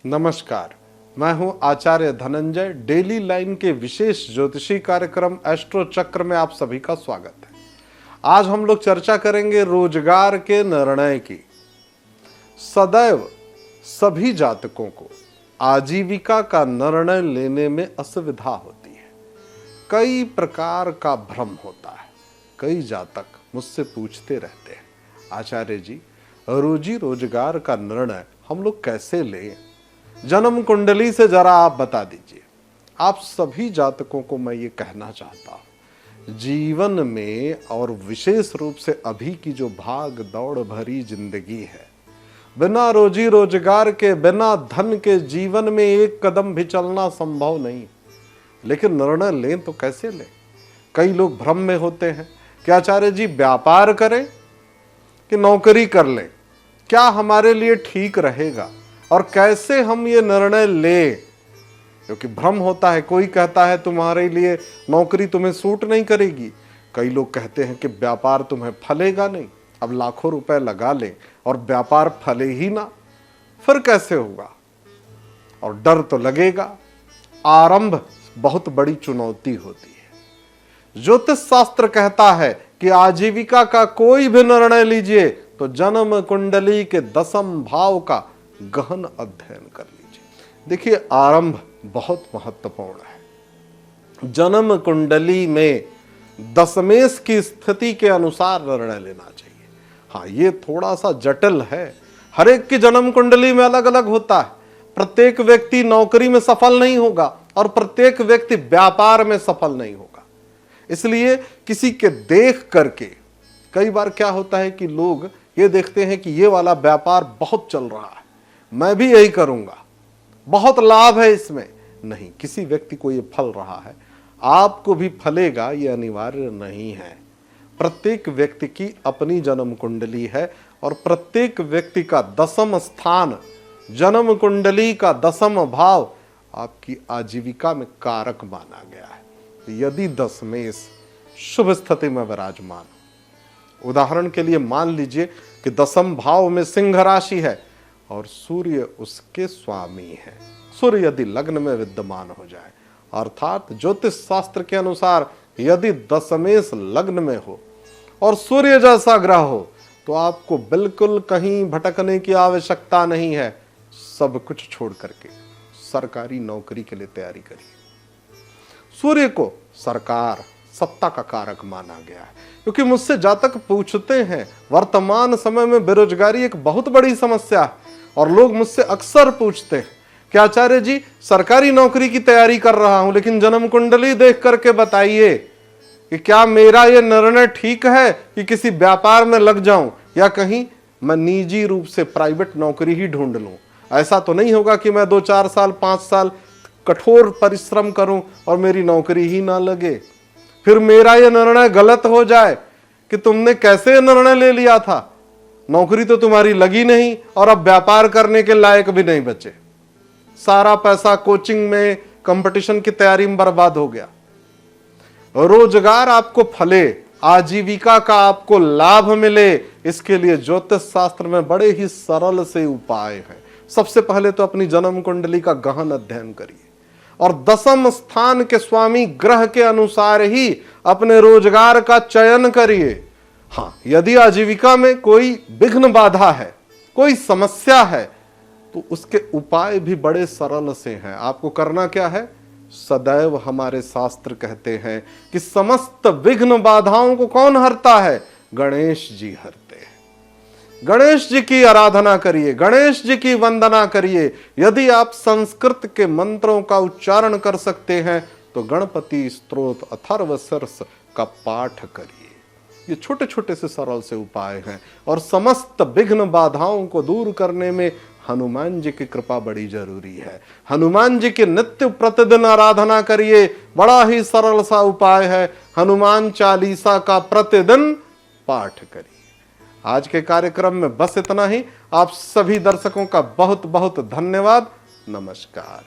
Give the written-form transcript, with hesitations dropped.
नमस्कार, मैं हूं आचार्य धनंजय। डेली लाइन के विशेष ज्योतिषी कार्यक्रम एस्ट्रो चक्र में आप सभी का स्वागत है। आज हम लोग चर्चा करेंगे रोजगार के निर्णय की। सदैव सभी जातकों को आजीविका का निर्णय लेने में असुविधा होती है। कई प्रकार का भ्रम होता है। कई जातक मुझसे पूछते रहते हैं, आचार्य जी रोजी रोजगार का निर्णय हम लोग कैसे लें? जन्म कुंडली से जरा आप बता दीजिए। आप सभी जातकों को मैं ये कहना चाहता हूं, जीवन में और विशेष रूप से अभी की जो भाग दौड़ भरी जिंदगी है, बिना रोजी रोजगार के, बिना धन के जीवन में एक कदम भी चलना संभव नहीं। लेकिन निर्णय लें तो कैसे लें? कई लोग भ्रम में होते हैं कि आचार्य जी व्यापार करें कि नौकरी कर लें, क्या हमारे लिए ठीक रहेगा और कैसे हम ये निर्णय लें? क्योंकि भ्रम होता है। कोई कहता है तुम्हारे लिए नौकरी तुम्हें सूट नहीं करेगी। कई लोग कहते हैं कि व्यापार तुम्हें फलेगा नहीं। अब लाखों रुपए लगा ले और व्यापार फले ही ना, फिर कैसे होगा? और डर तो लगेगा। आरंभ बहुत बड़ी चुनौती होती है। ज्योतिष शास्त्र कहता है कि आजीविका का कोई भी निर्णय लीजिए तो जन्म कुंडली के 10वें भाव का गहन अध्ययन कर लीजिए। देखिए, आरंभ बहुत महत्वपूर्ण है। जन्म कुंडली में दशमेश की स्थिति के अनुसार निर्णय लेना चाहिए। हाँ, ये थोड़ा सा जटिल है। हर एक की जन्म कुंडली में अलग अलग होता है। प्रत्येक व्यक्ति नौकरी में सफल नहीं होगा और प्रत्येक व्यक्ति व्यापार में सफल नहीं होगा। इसलिए किसी के देख करके कई बार क्या होता है कि लोग ये देखते हैं कि ये वाला व्यापार बहुत चल रहा है, मैं भी यही करूंगा, बहुत लाभ है इसमें। नहीं, किसी व्यक्ति को ये फल रहा है, आपको भी फलेगा ये अनिवार्य नहीं है। प्रत्येक व्यक्ति की अपनी जन्म कुंडली है और प्रत्येक व्यक्ति का 10वां स्थान, जन्म कुंडली का 10वां भाव आपकी आजीविका में कारक माना गया है। यदि दशमेश शुभ स्थिति में विराजमान, उदाहरण के लिए मान लीजिए कि 10वें भाव में सिंह राशि है और सूर्य उसके स्वामी है। सूर्य यदि लग्न में विद्यमान हो जाए, अर्थात ज्योतिष शास्त्र के अनुसार यदि दशमेश लग्न में हो और सूर्य जैसा ग्रह हो, तो आपको बिल्कुल कहीं भटकने की आवश्यकता नहीं है। सब कुछ छोड़ करके सरकारी नौकरी के लिए तैयारी करिए। सूर्य को सरकार, सत्ता का कारक माना गया है। क्योंकि मुझसे जातक पूछते हैं, वर्तमान समय में बेरोजगारी एक बहुत बड़ी समस्या है और लोग मुझसे अक्सर पूछते हैं कि आचार्य जी सरकारी नौकरी की तैयारी कर रहा हूं, लेकिन जन्म कुंडली देख करके बताइए कि क्या मेरा यह निर्णय ठीक है कि किसी व्यापार में लग जाऊं या कहीं मैं निजी रूप से प्राइवेट नौकरी ही ढूंढ लूं। ऐसा तो नहीं होगा कि मैं 2-4 साल 5 साल कठोर परिश्रम करूं और मेरी नौकरी ही ना लगे, फिर मेरा यह निर्णय गलत हो जाए कि तुमने कैसे निर्णय ले लिया था, नौकरी तो तुम्हारी लगी नहीं और अब व्यापार करने के लायक भी नहीं बचे, सारा पैसा कोचिंग में, कंपटीशन की तैयारी में बर्बाद हो गया। रोजगार आपको फले, आजीविका का आपको लाभ मिले, इसके लिए ज्योतिष शास्त्र में बड़े ही सरल से उपाय हैं। सबसे पहले तो अपनी जन्म कुंडली का गहन अध्ययन करिए और 10वें स्थान के स्वामी ग्रह के अनुसार ही अपने रोजगार का चयन करिए। हाँ, यदि आजीविका में कोई विघ्न बाधा है, कोई समस्या है, तो उसके उपाय भी बड़े सरल से हैं। आपको करना क्या है? सदैव हमारे शास्त्र कहते हैं कि समस्त विघ्न बाधाओं को कौन हरता है? गणेश जी हरते हैं। गणेश जी की आराधना करिए, गणेश जी की वंदना करिए। यदि आप संस्कृत के मंत्रों का उच्चारण कर सकते हैं तो गणपति स्तोत्र अथर्वशीर्ष का पाठ करिए। ये छोटे छोटे से सरल से उपाय हैं और समस्त विघ्न बाधाओं को दूर करने में हनुमान जी की कृपा बड़ी जरूरी है। हनुमान जी की नित्य प्रतिदिन आराधना करिए। बड़ा ही सरल सा उपाय है, हनुमान चालीसा का प्रतिदिन पाठ करिए। आज के कार्यक्रम में बस इतना ही। आप सभी दर्शकों का बहुत बहुत धन्यवाद। नमस्कार।